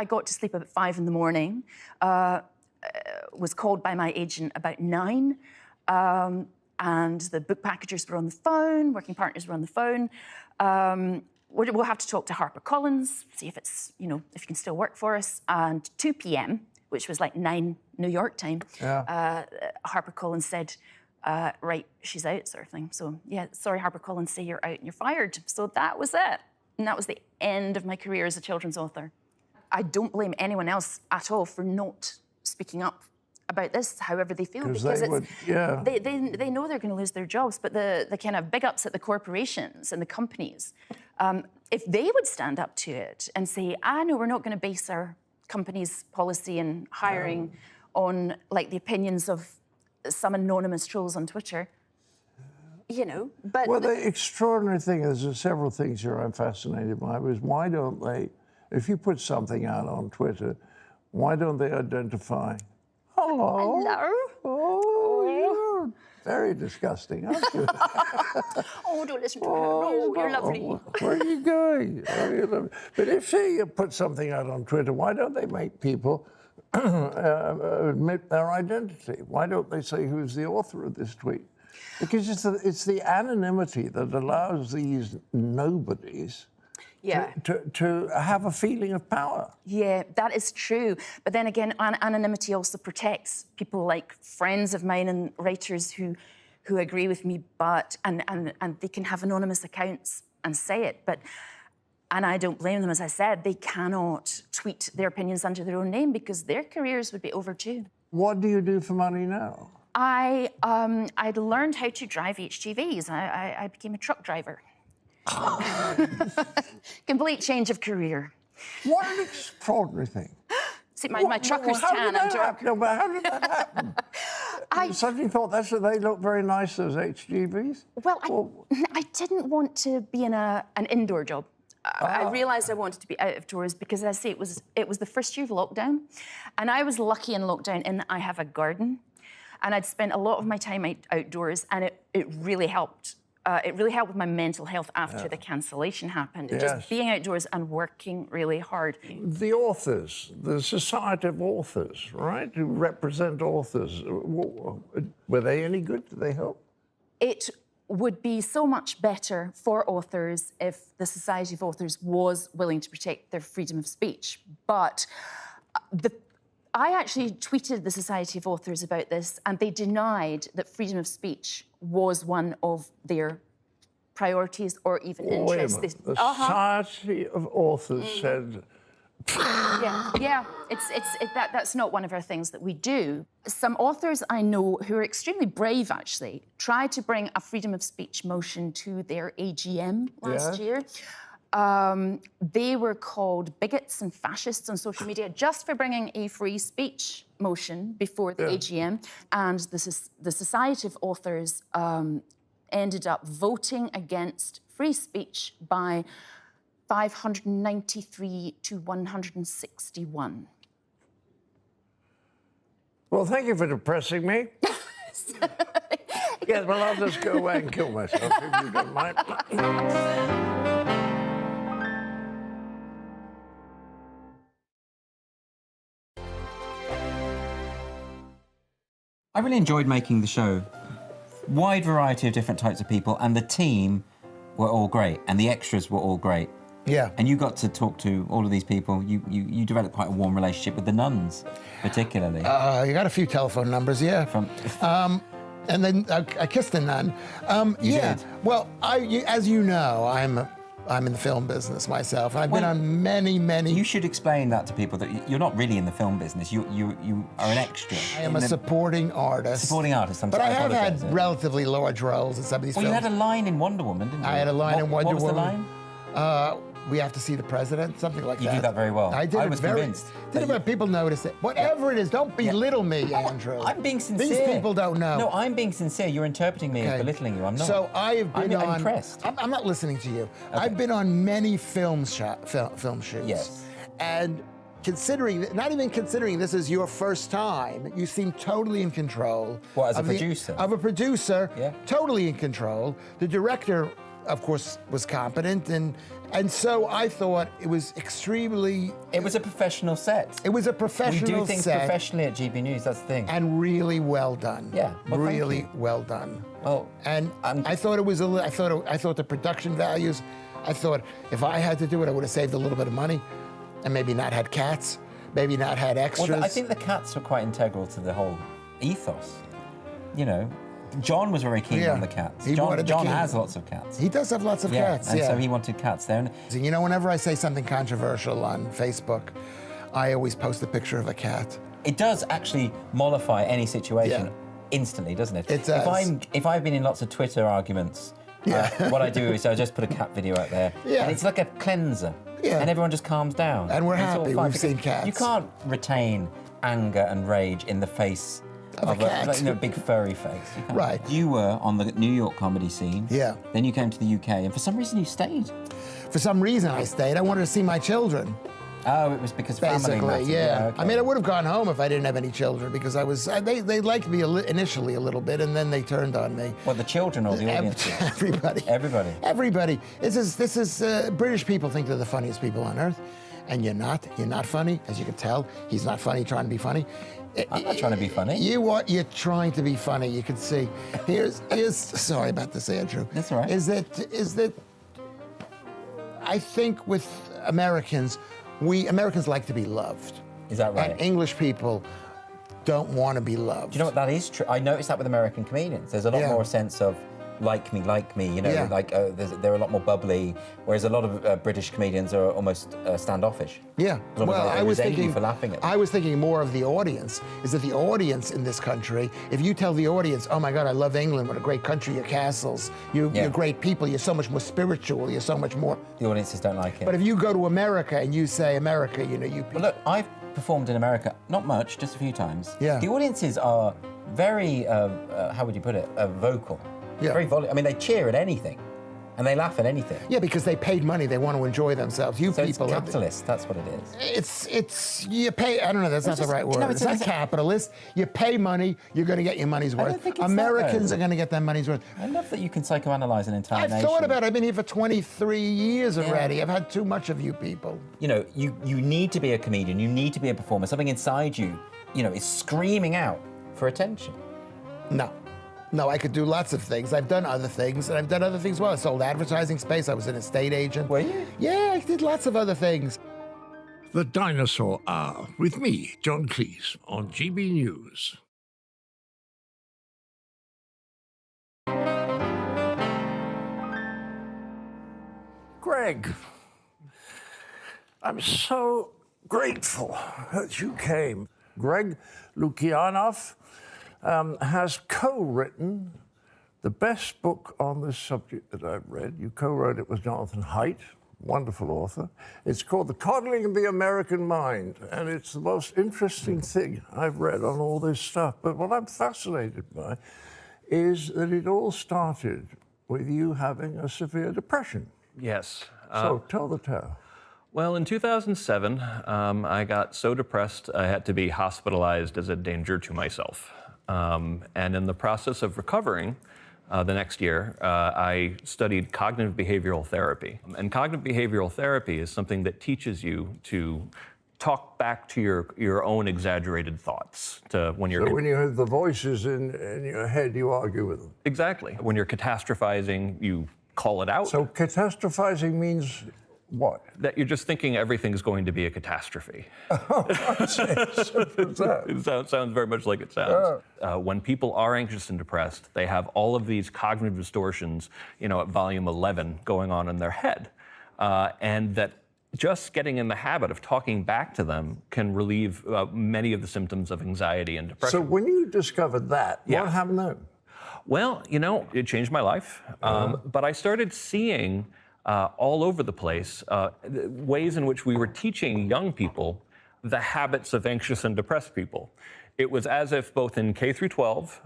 got to sleep about 5 in the morning. Was called by my agent about 9. And the book packagers were on the phone, working partners were on the phone. We'll have to talk to HarperCollins, see if it's, if you can still work for us. And 2 p.m., which was like 9 New York time, HarperCollins said, right, she's out, sort of thing. So, yeah, sorry, HarperCollins, say you're out and you're fired. So that was it. And that was the end of my career as a children's author. I don't blame anyone else at all for not speaking up about this, however they feel, because they know they're going to lose their jobs, but the kind of big ups at the corporations and the companies, if they would stand up to it and say, no, we're not going to base our company's policy and hiring on like the opinions of some anonymous trolls on Twitter, but... Well, the extraordinary thing is, there's several things here I'm fascinated by, was why don't they, if you put something out on Twitter, why don't they identify, hello? Hello? Oh, you're very disgusting, aren't you? Oh, don't listen to her. Oh, you're lovely. Where are you going? But if they put something out on Twitter, why don't they make people admit their identity? Why don't they say who's the author of this tweet? Because it's the anonymity that allows these nobodies to have a feeling of power. Yeah, that is true. But then again, anonymity also protects people like friends of mine and writers who agree with me, and they can have anonymous accounts and say it. And I don't blame them, as I said, they cannot tweet their opinions under their own name because their careers would be over too. What do you do for money now? I'd learned how to drive HGVs. I became a truck driver. Complete change of career. What an extraordinary thing. See, my trucker's tan. No, but how did that happen? You suddenly thought they look very nice, those HGVs? Well, I didn't want to be in an indoor job. I realised I wanted to be out of doors because, as I say, it was the first year of lockdown, and I was lucky in lockdown in that I have a garden, and I'd spent a lot of my time outdoors, and it really helped. It really helped with my mental health after the cancellation happened. Just being outdoors and working really hard. The authors, the Society of Authors, right, who represent authors, were they any good? Did they help? It would be so much better for authors if the Society of Authors was willing to protect their freedom of speech. But I actually tweeted the Society of Authors about this, and they denied that freedom of speech was one of their priorities or even interests. The Society of Authors said... That's not one of our things that we do. Some authors I know who are extremely brave, actually, tried to bring a freedom of speech motion to their AGM last year. They were called bigots and fascists on social media just for bringing a free speech motion before the AGM. And the Society of Authors ended up voting against free speech by 593 to 161. Well, thank you for depressing me. Yes, well, I'll just go away and kill myself if you don't mind. I really enjoyed making the show. Wide variety of different types of people, and the team were all great, and the extras were all great. Yeah. And you got to talk to all of these people. You developed quite a warm relationship with the nuns, particularly. You got a few telephone numbers, yeah. And then I kissed the nun. You did? Well, as you know, I'm in the film business myself. I've been on many. You should explain that to people, that you're not really in the film business. You are an extra. I am a supporting artist. Supporting artist. But I have had relatively large roles in some of these films. Well, you had a line in Wonder Woman, didn't you? I had a line in Wonder Woman. What was the line? we have to see the president, something like that. You do that very well. I did I it was very. convinced Did it, but people notice it. Whatever it is, don't belittle me, Andrew. I'm being sincere. These people don't know. No, I'm being sincere. You're interpreting me as belittling you. I'm not. So I have been I'm on. impressed. I'm not listening to you. I've been on many film shoots. Yes. And not even considering this is your first time, you seem totally in control. What, as a producer? Of a producer, yeah. Totally in control. The director, of course, was competent, and so I thought it was extremely... It was a professional set. It was a professional set. We do things professionally at GB News, that's the thing. And really well done. Yeah, well, really well done. Well, and I thought it was I thought the production values, I thought if I had to do it, I would have saved a little bit of money. And maybe not had cats, maybe not had extras. Well, I think the cats were quite integral to the whole ethos. You know, John was very keen on the cats. John has lots of cats. He does have lots of cats, and so he wanted cats there. And you know, whenever I say something controversial on Facebook, I always post a picture of a cat. It does actually mollify any situation instantly, doesn't it? It does. If I've been in lots of Twitter arguments, what I do is I just put a cat video out there, and it's like a cleanser. Yeah. And everyone just calms down. And we're it's happy we've seen cats. You can't retain anger and rage in the face of a cat. Like, big furry face. Right. You were on the New York comedy scene. Yeah. Then you came to the UK, and for some reason you stayed. For some reason I stayed. I wanted to see my children. Oh, it was because family matters. Yeah. Okay. I mean, I would have gone home if I didn't have any children because they liked me initially a little bit, and then they turned on me. Well, the children or the audience? Everybody. Everybody. Everybody. This is British people think they're the funniest people on earth, and you're not. You're not funny, as you can tell. He's not funny, trying to be funny. I'm not trying to be funny. You're trying to be funny. You can see. Here's. Sorry about this, Andrew. That's all right. Is that? I think with Americans. Americans like to be loved. Is that right? And English people don't want to be loved. Do you know what, that is true? I noticed that with American comedians. There's a lot more sense of like me, you know, like they're a lot more bubbly, whereas a lot of British comedians are almost standoffish. Yeah. Well, I was thinking for laughing at them. I was thinking more of the audience. Is that the audience in this country? If you tell the audience, "Oh my God, I love England! What a great country! Your castles, you're great people. You're so much more spiritual. You're so much more." The audiences don't like it. But if you go to America and you say, "America," you know, Well, look, I've performed in America, not much, just a few times. Yeah. The audiences are very, how would you put it, vocal. Yeah. Very I mean, they cheer at anything, and they laugh at anything. Yeah, because they paid money. They want to enjoy themselves. You so people. It's capitalist. That's what it is. It's you pay. I don't know. That's not the right word. No, it's not capitalist. You pay money. You're going to get your money's worth. I don't think it's Americans are going to get their money's worth. I love that you can psychoanalyze an entire I've nation. thought about it. I've been here for 23 years already. I've had too much of you people. You know, you need to be a comedian. You need to be a performer. Something inside you, you know, is screaming out for attention. No, I could do lots of things. I've done other things, and I've done other things well. I sold advertising space. I was an estate agent. Were you? Yeah, I did lots of other things. The Dinosaur Hour with me, John Cleese, on GB News. Greg, I'm so grateful that you came. Greg Lukianoff has co-written the best book on this subject that I've read. You co-wrote it with Jonathan Haidt, wonderful author. It's called The Coddling of the American Mind, and it's the most interesting thing I've read on all this stuff. But what I'm fascinated by is that it all started with you having a severe depression. Yes. So tell the tale. Well, in 2007, I got so depressed I had to be hospitalized as a danger to myself. And in the process of recovering, the next year, I studied cognitive behavioral therapy. And cognitive behavioral therapy is something that teaches you to talk back to your own exaggerated thoughts. When you have the voices in your head, you argue with them. Exactly. When you're catastrophizing, you call it out. So catastrophizing means what? That you're just thinking everything's going to be a catastrophe. It sounds very much like it sounds. When people are anxious and depressed, they have all of these cognitive distortions, you know, at volume 11 going on in their head. And that just getting in the habit of talking back to them can relieve many of the symptoms of anxiety and depression. So when you discovered that, what happened then? Well, you know, it changed my life. But I started seeing all over the place, ways in which we were teaching young people the habits of anxious and depressed people. It was as if both in K through 12,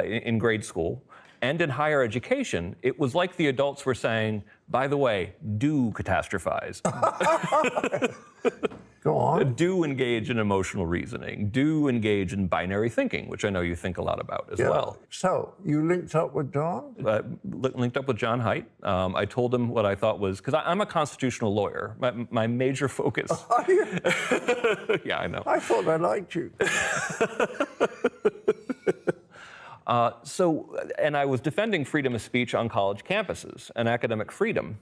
in grade school, and in higher education, it was like the adults were saying, by the way, do catastrophize. Go on. Do engage in emotional reasoning. Do engage in binary thinking, which I know you think a lot about as well. So you linked up with John? Linked up with John Haidt. I told him what I thought was, because I'm a constitutional lawyer. My major focus. Are you? Yeah, I know. I thought I liked you. And I was defending freedom of speech on college campuses and academic freedom.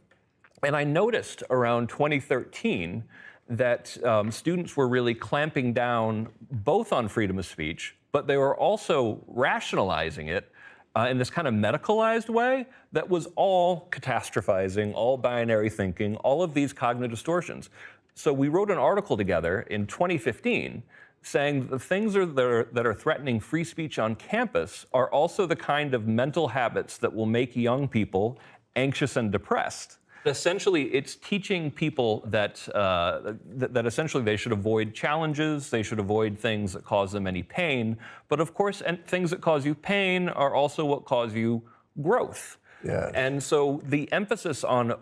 And I noticed around 2013 that students were really clamping down both on freedom of speech, but they were also rationalizing it in this kind of medicalized way that was all catastrophizing, all binary thinking, all of these cognitive distortions. So we wrote an article together in 2015 saying that the things that are threatening free speech on campus are also the kind of mental habits that will make young people anxious and depressed. Essentially, it's teaching people that that essentially they should avoid challenges, they should avoid things that cause them any pain. But of course, things that cause you pain are also what cause you growth. Yeah. And so the emphasis on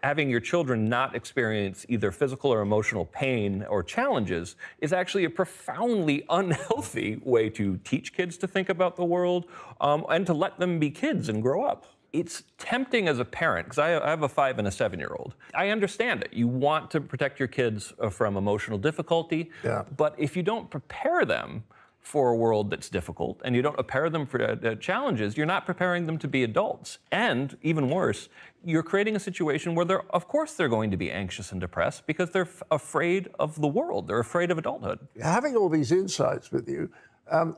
having your children not experience either physical or emotional pain or challenges is actually a profoundly unhealthy way to teach kids to think about the world and to let them be kids and grow up. It's tempting as a parent, because I have a 5 and a 7-year-old. I understand it. You want to protect your kids from emotional difficulty, but if you don't prepare them for a world that's difficult, and you don't prepare them for challenges, you're not preparing them to be adults. And even worse, you're creating a situation where of course they're going to be anxious and depressed because they're afraid of the world. They're afraid of adulthood. Having all these insights with you,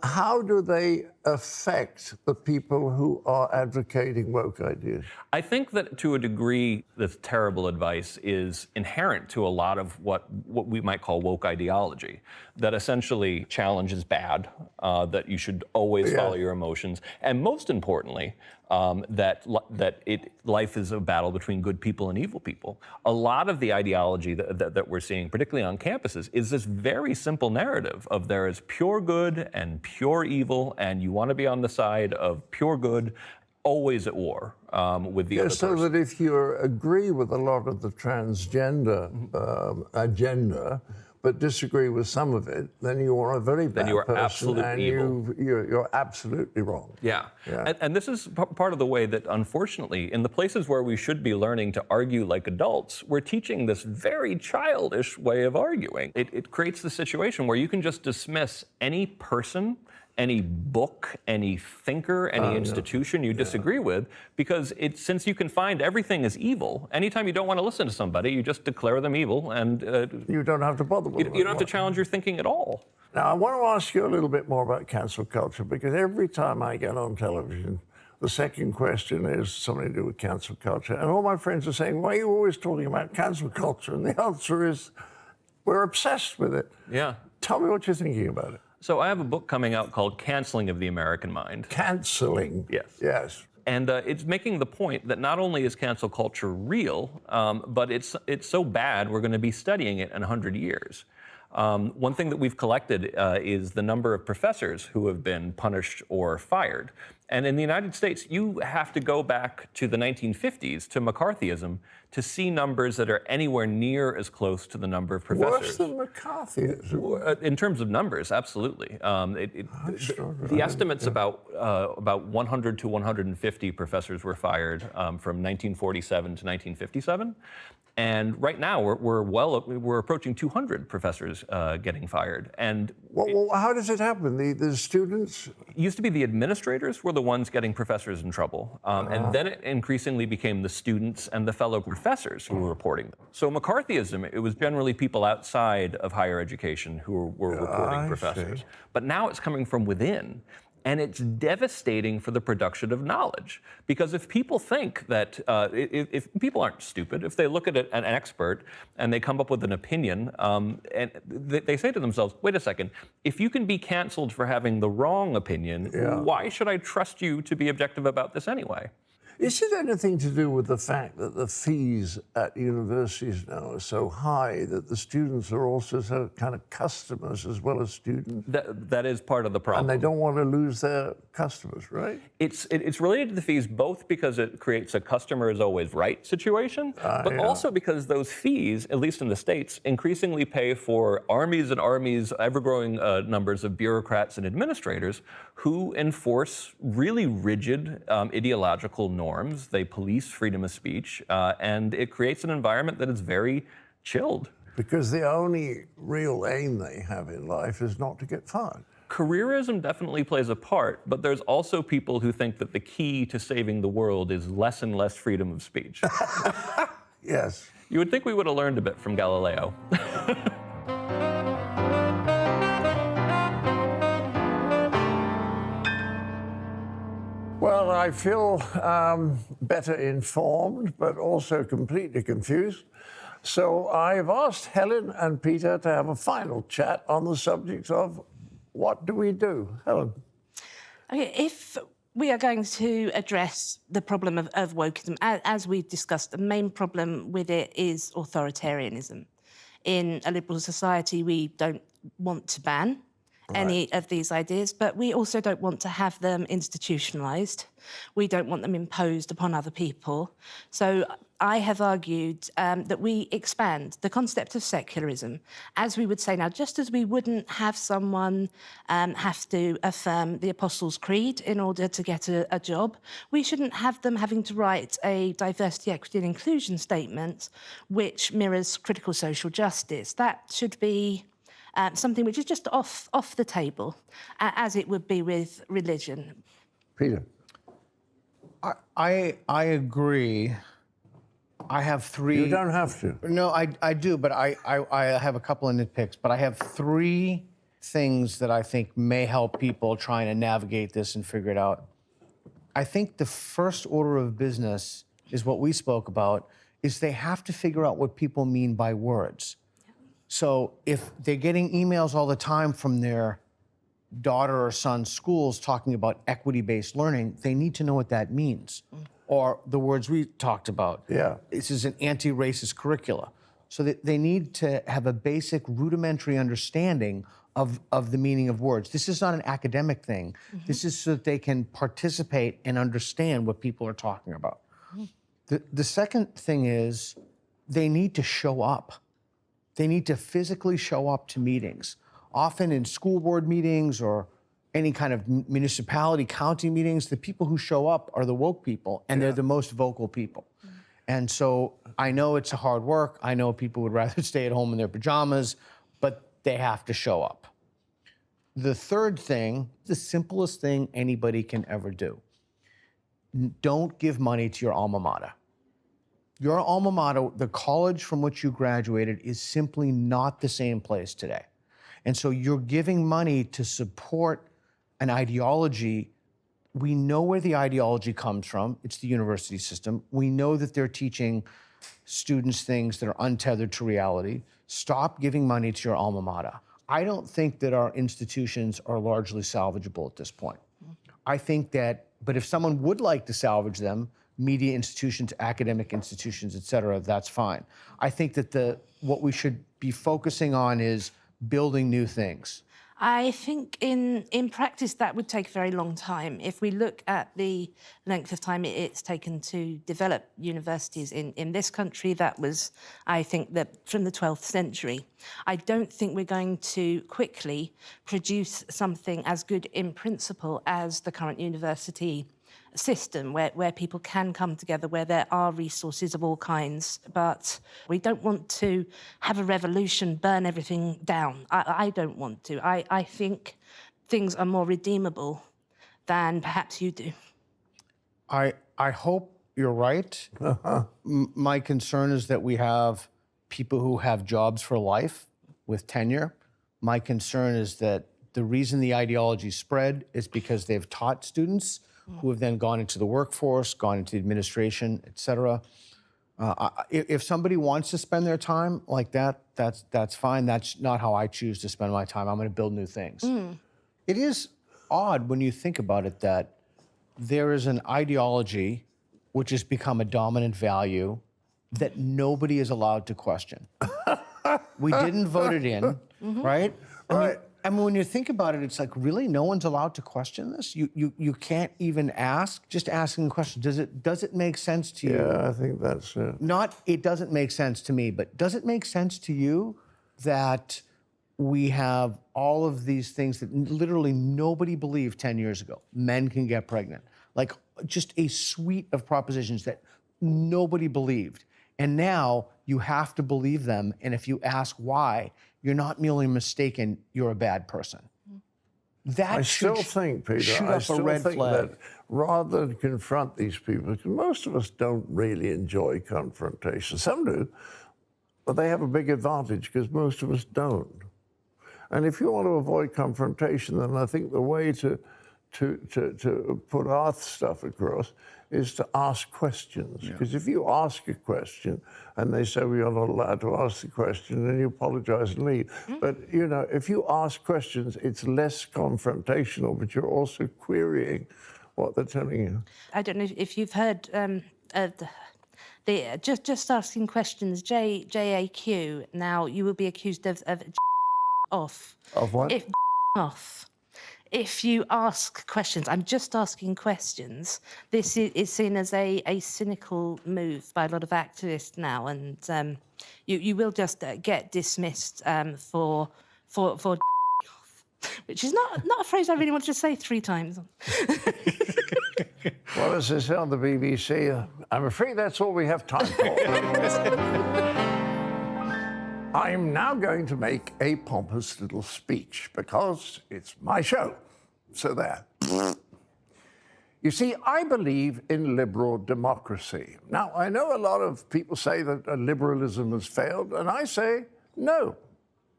how do they affect the people who are advocating woke ideas? I think that to a degree, this terrible advice is inherent to a lot of what we might call woke ideology, that essentially challenge is bad, that you should always follow your emotions, and most importantly, life is a battle between good people and evil people. A lot of the ideology that we're seeing, particularly on campuses, is this very simple narrative of there is pure good and pure evil, and you want to be on the side of pure good, always at war with the other person. So that if you agree with a lot of the transgender agenda, but disagree with some of it, then you are a very bad person. Absolutely evil. You're absolutely wrong. Yeah. And this is part of the way that, unfortunately, in the places where we should be learning to argue like adults, we're teaching this very childish way of arguing. It creates the situation where you can just dismiss any person, any book, any thinker, any institution you disagree with, because since you can find everything is evil, anytime you don't want to listen to somebody, you just declare them evil, and you don't have to bother with them. You don't have to challenge your thinking at all. Now, I want to ask you a little bit more about cancel culture, because every time I get on television, the second question is something to do with cancel culture. And all my friends are saying, why are you always talking about cancel culture? And the answer is, we're obsessed with it. Yeah. Tell me what you're thinking about it. So I have a book coming out called Canceling of the American Mind. Canceling? Yes. Yes. And it's making the point that not only is cancel culture real, but it's so bad we're going to be studying it in 100 years. One thing that we've collected is the number of professors who have been punished or fired. And in the United States, you have to go back to the 1950s, to McCarthyism, to see numbers that are anywhere near as close to the number of professors. Worse than McCarthyism? In terms of numbers, absolutely. The estimates about 100 to 150 professors were fired from 1947 to 1957. And right now, we're approaching 200 professors getting fired. And well, how does it happen? The students? It used to be the administrators were the ones getting professors in trouble. And then it increasingly became the students and the fellow professors who were reporting them. So McCarthyism, it was generally people outside of higher education who were reporting professors. But now it's coming from within. And it's devastating for the production of knowledge. Because if people think that, if people aren't stupid, if they look at an expert and they come up with an opinion, and they say to themselves, wait a second, if you can be canceled for having the wrong opinion, why should I trust you to be objective about this anyway? Is it anything to do with the fact that the fees at universities now are so high that the students are also sort of kind of customers as well as students? That is part of the problem. And they don't want to lose their customers, right? It's related to the fees both because it creates a customer is always right situation, but also because those fees, at least in the States, increasingly pay for armies and armies, ever-growing numbers of bureaucrats and administrators who enforce really rigid ideological norms. They police freedom of speech, and it creates an environment that is very chilled. Because the only real aim they have in life is not to get fired. Careerism definitely plays a part, but there's also people who think that the key to saving the world is less and less freedom of speech. Yes. You would think we would have learned a bit from Galileo. Well, I feel better informed, but also completely confused. So I've asked Helen and Peter to have a final chat on the subject of what do we do? Helen. Okay, if we are going to address the problem of wokeism, as we've discussed, the main problem with it is authoritarianism. In a liberal society, we don't want to ban any of these ideas, but we also don't want to have them institutionalised. We don't want them imposed upon other people. So I have argued that we expand the concept of secularism, as we would say now, just as we wouldn't have someone have to affirm the Apostles' Creed in order to get a job, we shouldn't have them having to write a diversity, equity and inclusion statement which mirrors critical social justice. That should be something which is just off the table, as it would be with religion. Peter. I agree. I have three. You don't have to. No, I do, but I have a couple of nitpicks. But I have three things that I think may help people trying to navigate this and figure it out. I think the first order of business is what we spoke about, is they have to figure out what people mean by words. So if they're getting emails all the time from their daughter or son's schools talking about equity-based learning, they need to know what that means. Or the words we talked about. Yeah. This is an anti-racist curricula. So that they need to have a basic rudimentary understanding of the meaning of words. This is not an academic thing. This is so that they can participate and understand what people are talking about. The second thing is they need to show up. They need to physically show up to meetings, often in school board meetings or any kind of municipality, county meetings. The people who show up are the woke people, and they're the most vocal people. And so I know it's hard work. I know people would rather stay at home in their pajamas, but they have to show up. The third thing, the simplest thing anybody can ever do. Don't give money to your alma mater. Your alma mater, the college from which you graduated, is simply not the same place today. And so you're giving money to support an ideology. We know where the ideology comes from. It's the university system. We know that they're teaching students things that are untethered to reality. Stop giving money to your alma mater. I don't think that our institutions are largely salvageable at this point. I think that, but if someone would like to salvage them, media institutions, academic institutions, et cetera, that's fine. I think that what we should be focusing on is building new things. I think in practice that would take a very long time. If we look at the length of time it's taken to develop universities in this country, that was, I think, from the 12th century. I don't think we're going to quickly produce something as good in principle as the current university system where people can come together, where there are resources of all kinds. But we don't want to have a revolution, burn everything down. I don't want to. I think things are more redeemable than perhaps you do. I hope you're right. My concern is that we have people who have jobs for life with tenure. My concern is that the reason the ideology spread is because they've taught students who have then gone into the workforce, gone into the administration, et cetera. If somebody wants to spend their time like that, that's fine. That's not how I choose to spend my time. I'm going to build new things. It is odd when you think about it that there is an ideology which has become a dominant value that nobody is allowed to question. We didn't vote it in, right? I mean, when you think about it, it's like, really, no one's allowed to question this? You can't even ask? Just asking a question, does it make sense to you? Yeah, I think that's it. Not, it doesn't make sense to me, but does it make sense to you that we have all of these things that literally nobody believed 10 years ago? Men can get pregnant. Like, just a suite of propositions that nobody believed. And now you have to believe them. And if you ask why, you're not merely mistaken, you're a bad person. That I still think, Peter, shoot I up still a red think flag. that rather than confront these people, because most of us don't really enjoy confrontation. Some do, but they have a big advantage because most of us don't. And if you want to avoid confrontation, then I think the way to put our stuff across is to ask questions. Because if you ask a question and they say, well, you're not allowed to ask the question, then you apologize and leave. But, you know, if you ask questions, it's less confrontational, but you're also querying what they're telling you. I don't know if you've heard just asking questions, JAQ. Now, you will be accused of off. Of what? Off. If you ask questions, I'm just asking questions, this is seen as a cynical move by a lot of activists now, and you will just get dismissed for which is not a phrase I really want to say 3 times. Well, as they say on the BBC, I'm afraid that's all we have time for. I'm now going to make a pompous little speech because it's my show. So there. You see, I believe in liberal democracy. Now, I know a lot of people say that liberalism has failed, and I say no.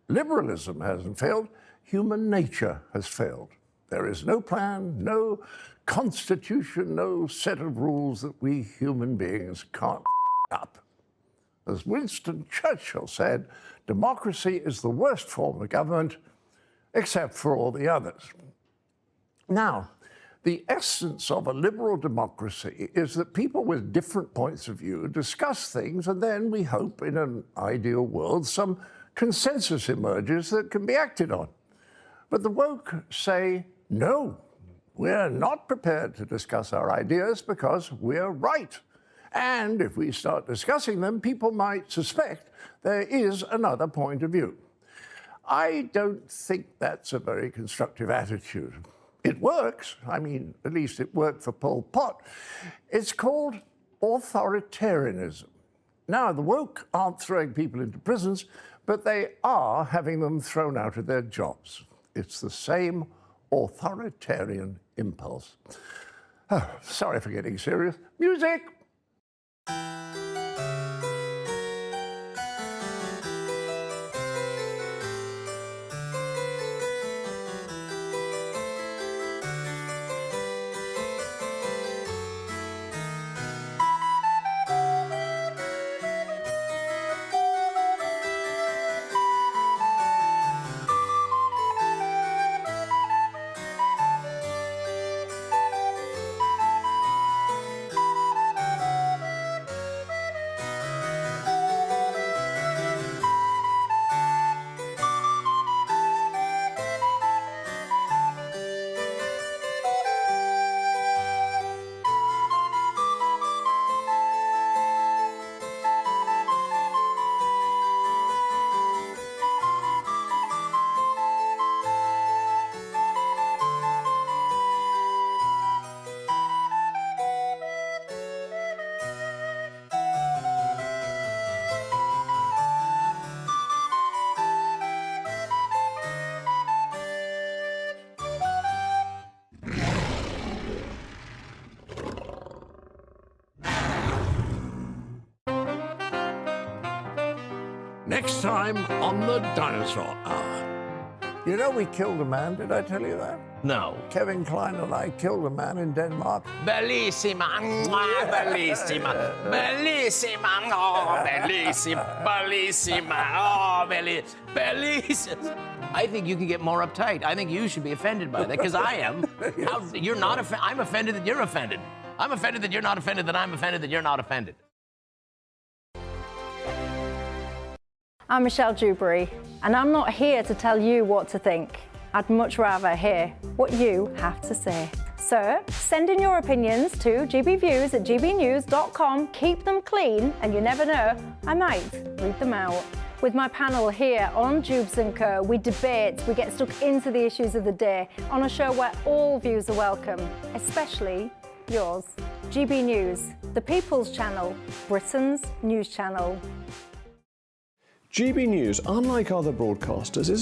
Liberalism hasn't failed. Human nature has failed. There is no plan, no constitution, no set of rules that we human beings can't up. As Winston Churchill said, democracy is the worst form of government, except for all the others. Now, the essence of a liberal democracy is that people with different points of view discuss things, and then we hope in an ideal world some consensus emerges that can be acted on. But the woke say, no, we're not prepared to discuss our ideas because we're right. And if we start discussing them, people might suspect there is another point of view. I don't think that's a very constructive attitude. It works. I mean, at least it worked for Pol Pot. It's called authoritarianism. Now, the woke aren't throwing people into prisons, but they are having them thrown out of their jobs. It's the same authoritarian impulse. Oh, sorry for getting serious. Music! Next time on the Dinosaur Hour. You know we killed a man, did I tell you that? No. Kevin Klein and I killed a man in Denmark. Bellissima, bellissima, bellissima, oh, bellissima, bellissima, oh, bellissima. I think you can get more uptight. I think you should be offended by that, because I am. You're not offended. I'm offended that you're offended. I'm offended that you're not offended, that I'm offended that you're not offended. I'm Michelle Dewberry, and I'm not here to tell you what to think. I'd much rather hear what you have to say. So, send in your opinions to gbviews@gbnews.com. Keep them clean, and you never know, I might read them out. With my panel here on Jubes & Co, we debate, we get stuck into the issues of the day on a show where all views are welcome, especially yours. GB News, the People's Channel, Britain's news channel. GB News, unlike other broadcasters, isn't